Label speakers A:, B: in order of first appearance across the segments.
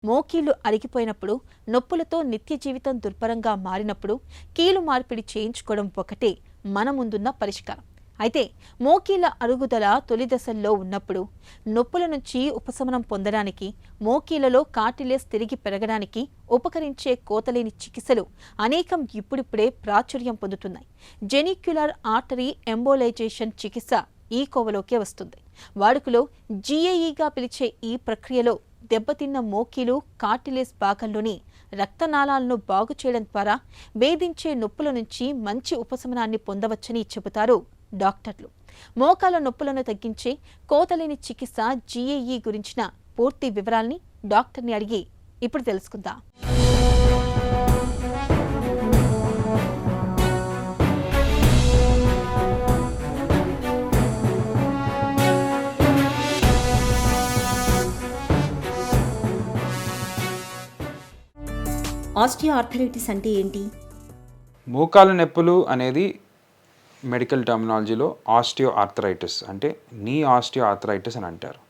A: మోకీళ్లు అరిగిపోయినప్పుడు, నొప్పులతో నిత్య జీవితం దుర్భరంగా మారినప్పుడు కీలు మార్పిడి చేయించుకోవడం ఒకటే మన ముందున్న పరిష్కారం. అయితే మోకీళ్ల అరుగుదల తొలి దశల్లో ఉన్నప్పుడు నొప్పుల నుంచి ఉపశమనం పొందడానికి, మోకీళ్లలో కార్టిలేజ్ తిరిగి పెరగడానికి ఉపకరించే కోతలేని చికిత్సలు అనేకం ఇప్పుడిప్పుడే ప్రాచుర్యం పొందుతున్నాయి. జెనిక్యులర్ ఆర్టరీ ఎంబోలైజేషన్ చికిత్స ఈ కోవలోకే వస్తుంది. వాడుకలో జీఏఈగా పిలిచే ఈ ప్రక్రియలో దెబ్బతిన్న మోకీలు, కార్టిలేజ్ భాగంలోని రక్తనాళాలను బాగు చేయడం ద్వారా వేధించే నొప్పుల నుంచి మంచి ఉపశమనాన్ని పొందవచ్చని చెబుతారు డాక్టర్లు. మోకాల నొప్పులను తగ్గించే కోతలేని చికిత్స జీఏఈ గురించిన పూర్తి వివరాల్ని డాక్టర్ని అడిగి ఇప్పుడు తెలుసుకుందాం.
B: ఆస్టియోఆర్థరైటిస్ అంటే ఏంటి?
C: మోకాలు నొప్పులు అనేది మెడికల్ టర్మినాలజీలో ఆస్టియోఆర్థరైటిస్ అంటే నీ ఆస్టియోఆర్థరైటిస్ అని అంటారు.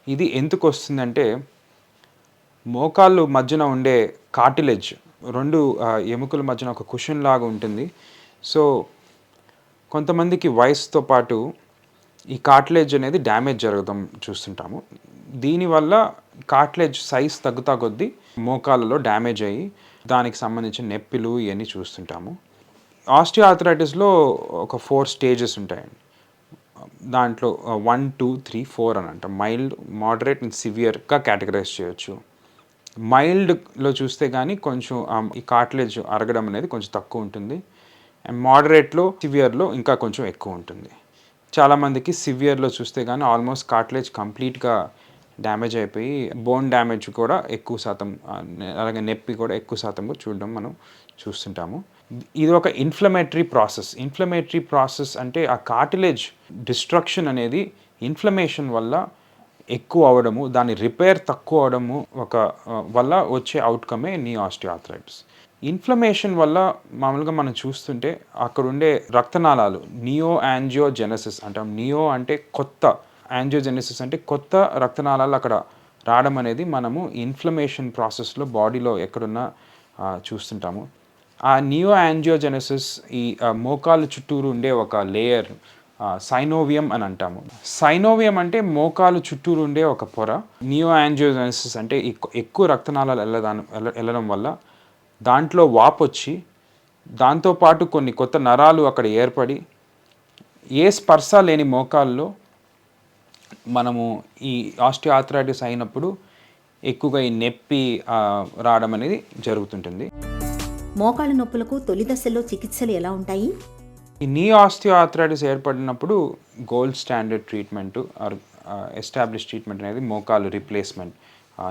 C: ఇది ఎందుకు వస్తుందంటే మోకాళ్ళు మధ్యన ఉండే కార్టిలేజ్ రెండు ఎముకల మధ్యన ఒక కుషన్ లాగా ఉంటుంది. సో కొంతమందికి వయసుతో పాటు ఈ కార్టిలేజ్ అనేది డ్యామేజ్ జరగడం చూస్తుంటాము. దీనివల్ల కార్టిలేజ్ సైజ్ తగ్గుతా కొద్దీ మోకాళ్ళలో డ్యామేజ్ అయ్యి దానికి సంబంధించిన నొప్పులు ఇవన్నీ చూస్తుంటాము. ఆస్టియోఆర్థరైటిస్లో ఒక 4 స్టేజెస్ ఉంటాయండి. దాంట్లో 1, 2, 3, 4 అని అంటాం. మైల్డ్, మోడరేట్ అండ్ సివియర్గా కేటగరైజ్ చేయొచ్చు. మైల్డ్లో చూస్తే కానీ కొంచెం ఈ కార్టిలేజ్ అరగడం అనేది కొంచెం తక్కువ ఉంటుంది. అండ్ మోడరేట్లో, సివియర్లో ఇంకా కొంచెం ఎక్కువ ఉంటుంది. చాలామందికి సివియర్లో చూస్తే కానీ ఆల్మోస్ట్ కార్టిలేజ్ కంప్లీట్గా డ్యామేజ్ అయిపోయి బోన్ డ్యామేజ్ కూడా ఎక్కువ శాతం, అలాగే నొప్పి కూడా ఎక్కువ శాతం చూడడం మనం చూస్తుంటాము. ఇది ఒక ఇన్ఫ్లమేటరీ ప్రాసెస్ అంటే ఆ కార్టిలేజ్ డిస్ట్రక్షన్ అనేది ఇన్ఫ్లమేషన్ వల్ల ఎక్కువ అవడము, దాని రిపేర్ తక్కువ అవడము వల్ల వచ్చే అవుట్కమే నీ ఆస్టియోఆర్థరైటిస్. ఇన్ఫ్లమేషన్ వల్ల మామూలుగా మనం చూస్తుంటే అక్కడ ఉండే రక్తనాళాలు నియో యాంజియోజెనసిస్ అంటాం. నియో అంటే కొత్త, యాంజియోజెనసిస్ అంటే కొత్త రక్తనాళాలు అక్కడ రావడం అనేది మనము ఇన్ఫ్లమేషన్ ప్రాసెస్లో బాడీలో ఎక్కడున్నా చూస్తుంటాము. ఆ నియో యాంజియోజెనసిస్ ఈ మోకాలు చుట్టూరు ఉండే ఒక లేయర్ సైనోవియం అని అంటాము. సైనోవియం అంటే మోకాలు చుట్టూరు ఉండే ఒక పొర. నియో యాంజియోజెనసిస్ అంటే ఎక్కువ రక్తనాళాలు వెళ్ళడం వల్ల దాంట్లో వాపు వచ్చి దాంతోపాటు కొన్ని కొత్త నరాలు అక్కడ ఏర్పడి ఏ స్పర్శ లేని మోకాల్లో మనము ఈ ఆస్టియోఆర్థరైటిస్ అయినప్పుడు ఎక్కువగా ఈ నొప్పి రావడం అనేది జరుగుతుంటుంది.
B: మోకాళ్ళ నొప్పులకు తొలి దశలో చికిత్సలు ఎలా ఉంటాయి?
C: ఈ నీ ఆస్టియోఆర్థరైటిస్ ఏర్పడినప్పుడు gold standard treatment establish treatment అనేది మోకాలు రీప్లేస్మెంట్,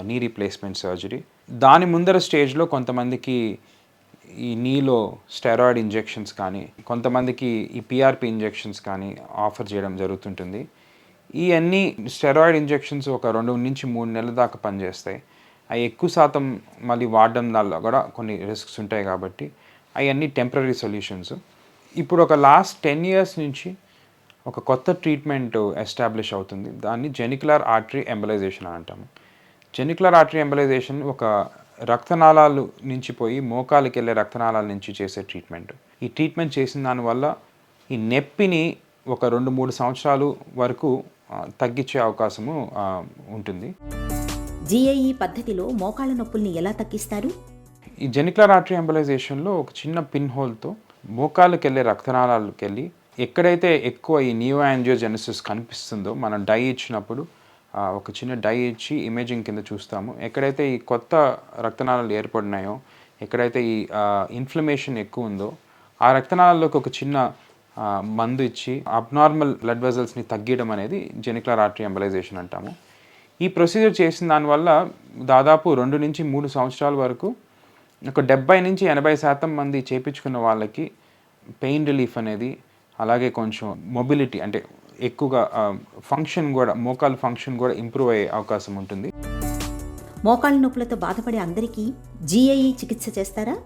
C: నీ రీప్లేస్మెంట్ సర్జరీ. దాని ముందర స్టేజ్లో కొంతమందికి ఈ నీలో స్టెరాయిడ్ ఇంజెక్షన్స్ కానీ, కొంతమందికి ఈ పిఆర్పి ఇంజెక్షన్స్ కానీ ఆఫర్ చేయడం జరుగుతుంటుంది. ఈ అన్ని స్టెరాయిడ్ ఇంజెక్షన్స్ ఒక 2 నుంచి 3 నెలల దాకా పనిచేస్తాయి. అవి ఎక్కువ శాతం మళ్ళీ వాడడం వల్ల కూడా కొన్ని రిస్క్స్ ఉంటాయి కాబట్టి అవన్నీ టెంపరీ సొల్యూషన్స్. ఇప్పుడు ఒక లాస్ట్ 10 years నుంచి ఒక కొత్త ట్రీట్మెంట్ ఎస్టాబ్లిష్ అవుతుంది. దాన్ని జెనిక్యులర్ ఆర్టరీ ఎంబలైజేషన్ అని అంటాము. జెనిక్యులర్ ఆర్టరీ ఎంబలైజేషన్ ఒక రక్తనాళాలు నుంచి పోయి మోకాలికి వెళ్ళే రక్తనాళాల నుంచి చేసే ట్రీట్మెంట్. ఈ ట్రీట్మెంట్ చేసిన దానివల్ల ఈ నొప్పిని ఒక 2-3 సంవత్సరాలు వరకు తగ్గించే అవకాశము ఉంటుంది.
B: జీఏఈ పద్ధతిలో మోకాళ్ళ నొప్పుల్ని ఎలా తగ్గిస్తారు?
C: ఈ జెనిక్యులర్ ఆర్టరీ ఎంబలైజేషన్లో ఒక చిన్న పిన్ హోల్తో మోకాళ్ళకి వెళ్ళే రక్తనాళాలకు వెళ్ళి ఎక్కడైతే ఎక్కువ ఈ నియో యాంజియోజెనసిస్ కనిపిస్తుందో మనం డై ఇచ్చినప్పుడు ఒక చిన్న డై ఇచ్చి ఇమేజింగ్ కింద చూస్తాము. ఎక్కడైతే ఈ కొత్త రక్తనాళాలు ఏర్పడినాయో, ఎక్కడైతే ఈ ఇన్ఫ్లమేషన్ ఎక్కువ ఉందో ఆ రక్తనాళాల్లోకి ఒక చిన్న మందు ఇచ్చి అబ్నార్మల్ బ్లడ్ వెజల్స్ని తగ్గించడం అనేది జెనిక్యులర్ ఆర్టరీ ఎంబలైజేషన్ అంటాము. ఈ ప్రొసీజర్ చేసిన దానివల్ల దాదాపు 2 నుంచి 3 సంవత్సరాల వరకు ఒక 70 నుంచి 80% మంది చేయించుకున్న వాళ్ళకి పెయిన్ రిలీఫ్ అనేది, అలాగే కొంచెం మొబిలిటీ అంటే ఎక్కువగా ఫంక్షన్ కూడా, మోకాలు ఫంక్షన్ కూడా ఇంప్రూవ్ అయ్యే అవకాశం ఉంటుంది.
B: మోకాళ్ళ నొప్పులతో బాధపడే అందరికీ జీఏఈ చికిత్స చేస్తారా?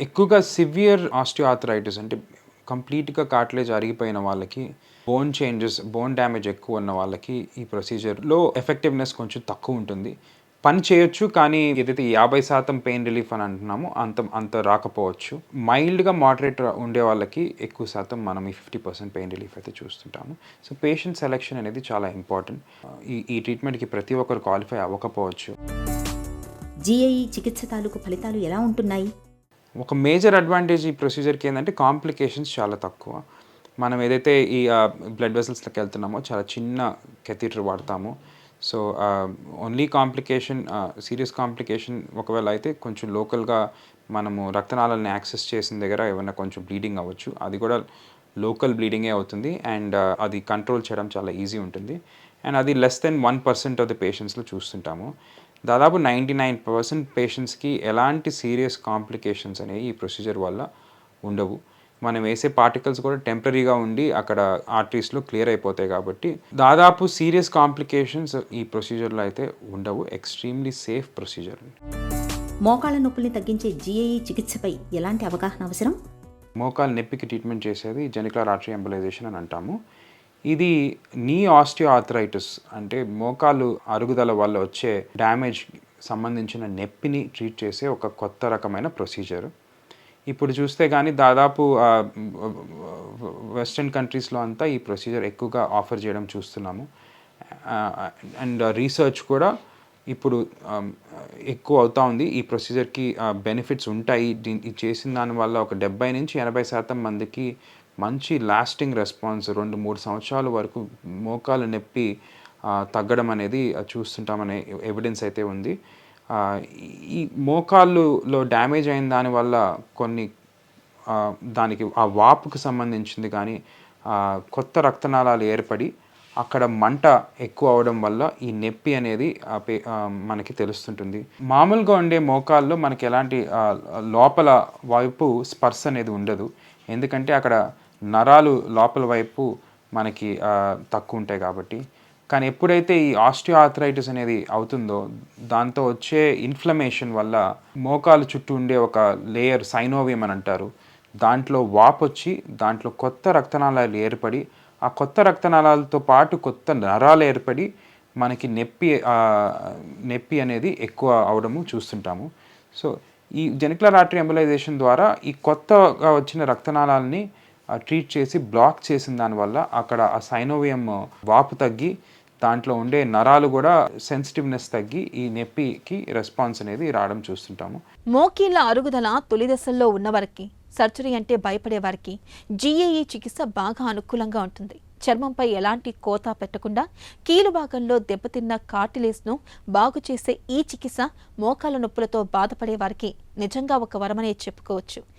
C: ఎక్కువగా సివియర్ ఆస్టియోఆర్థరైటిస్ అంటే కంప్లీట్గా కార్టిలేజ్ అరిగిపోయిన వాళ్ళకి, బోన్ చేంజెస్, బోన్ డ్యామేజ్ ఎక్కువ ఉన్న వాళ్ళకి ఈ ప్రొసీజర్లో ఎఫెక్టివ్నెస్ కొంచెం తక్కువ ఉంటుంది. పని చేయొచ్చు, కానీ ఏదైతే 50% పెయిన్ రిలీఫ్ అని అంటున్నామో అంత రాకపోవచ్చు. మైల్డ్గా మోడరేట్ ఉండే వాళ్ళకి ఎక్కువ శాతం మనం ఈ 50% పెయిన్ రిలీఫ్ అయితే చూస్తుంటాము. సో పేషెంట్ సెలెక్షన్ అనేది చాలా ఇంపార్టెంట్. ఈ ట్రీట్మెంట్కి ప్రతి ఒక్కరు క్వాలిఫై అవ్వకపోవచ్చు.
B: జీఏఈ చికిత్స తాలూకు ఫలితాలు ఎలా ఉంటున్నాయి?
C: ఒక మేజర్ అడ్వాంటేజ్ ఈ ప్రొసీజర్కి ఏంటంటే కాంప్లికేషన్స్ చాలా తక్కువ. మనం ఏదైతే ఈ బ్లడ్ వెసల్స్లోకి వెళ్తున్నామో చాలా చిన్న కెథీటర్ వాడతాము. So only complication, serious complication ఒకవేళ అయితే కొంచెం లోకల్గా మనము రక్తనాళాలని యాక్సెస్ చేసిన దగ్గర ఏమైనా కొంచెం బ్లీడింగ్ అవ్వచ్చు. అది కూడా లోకల్ బ్లీడింగే అవుతుంది అండ్ అది కంట్రోల్ చేయడం చాలా ఈజీ ఉంటుంది. అండ్ అది లెస్ దెన్ 1% ఆఫ్ ద పేషెంట్స్లో చూస్తుంటాము. దాదాపు 99% పేషెంట్స్కి ఎలాంటి సీరియస్ కాంప్లికేషన్స్ అనేవి ఈ ప్రొసీజర్ వల్ల ఉండవు. మనం వేసే పార్టికల్స్ కూడా టెంపరీగా ఉండి అక్కడ ఆర్టరీస్లో క్లియర్ అయిపోతాయి కాబట్టి దాదాపు సీరియస్ కాంప్లికేషన్స్ ఈ ప్రొసీజర్లో అయితే ఉండవు. Extremely safe procedure.
B: మోకాళ్ళ నొప్పుల్ని తగ్గించే జీఏఈ చికిత్సపై ఎలాంటి అవగాహన అవసరం?
C: మోకాలు నొప్పికి ట్రీట్మెంట్ చేసేది జెనికులర్ ఆర్టరీ ఎంబలైజేషన్ అని అంటాము. ఇది నీ ఆస్టియో ఆర్థరైటిస్ అంటే మోకాలు అరుగుదల వల్ల వచ్చే డ్యామేజ్ సంబంధించిన నొప్పిని ట్రీట్ చేసే ఒక కొత్త రకమైన ప్రొసీజర్. ఇప్పుడు చూస్తే కానీ దాదాపు వెస్ట్రన్ కంట్రీస్లో అంతా ఈ ప్రొసీజర్ ఎక్కువగా ఆఫర్ చేయడం చూస్తున్నాము. అండ్ రీసెర్చ్ కూడా ఇప్పుడు ఎక్కువ అవుతూ ఉంది. ఈ ప్రొసీజర్కి బెనిఫిట్స్ ఉంటాయి. ఇది చేసిన దానివల్ల ఒక 70 నుంచి 80% మందికి మంచి లాస్టింగ్ రెస్పాన్స్ 2-3 సంవత్సరాల వరకు మోకాలు నొప్పి తగ్గడం అనేది చూస్తుంటామనే ఎవిడెన్స్ అయితే ఉంది. ఈ మోకాళ్ళులో డ్యామేజ్ అయిన దానివల్ల కొన్ని దానికి ఆ వాపుకు సంబంధించింది కానీ కొత్త రక్తనాళాలు ఏర్పడి అక్కడ మంట ఎక్కువ అవడం వల్ల ఈ నొప్పి అనేది మనకి తెలుస్తుంటుంది. మామూలుగా ఉండే మోకాల్లో మనకి ఎలాంటి లోపల వైపు స్పర్శ అనేది ఉండదు. ఎందుకంటే అక్కడ నరాలు లోపల వైపు మనకి తక్కువ ఉంటాయి కాబట్టి. కానీ ఎప్పుడైతే ఈ ఆస్టియో ఆర్థరైటిస్ అనేది అవుతుందో దాంతో వచ్చే ఇన్ఫ్లమేషన్ వల్ల మోకాలు చుట్టూ ఉండే ఒక లేయర్ సైనోవియం అని అంటారు, దాంట్లో వాపు వచ్చి దాంట్లో కొత్త రక్తనాళాలు ఏర్పడి ఆ కొత్త రక్తనాళాలతో పాటు కొత్త నరాలు ఏర్పడి మనకి నొప్పి అనేది ఎక్కువ అవడము చూస్తుంటాము. సో ఈ జెనికులర్ ఆర్టరీ ఎంబలైజేషన్ ద్వారా ఈ కొత్తగా వచ్చిన రక్తనాళాలని ట్రీట్ చేసి బ్లాక్ చేసిన దానివల్ల అక్కడ ఆ సైనోవియం వాపు తగ్గి దాంట్లో ఉండే నరాలు కూడా సెన్సిటివ్నెస్ తగ్గి ఈ నొప్పికి రెస్పాన్స్ అనేది రావడం చూస్తుంటాము.
A: మోకీళ్ళ అరుగుదల తొలి దశల్లో ఉన్నవారికి, సర్జరీ అంటే భయపడే వారికి జీఏఈ చికిత్స బాగా అనుకూలంగా ఉంటుంది. చర్మంపై ఎలాంటి కోత పెట్టకుండా కీలు భాగంలో దెబ్బతిన్న కార్టిలేజ్ను బాగు చేసే ఈ చికిత్స మోకాళ్ళ నొప్పులతో బాధపడే వారికి నిజంగా ఒక వరమనే చెప్పుకోవచ్చు.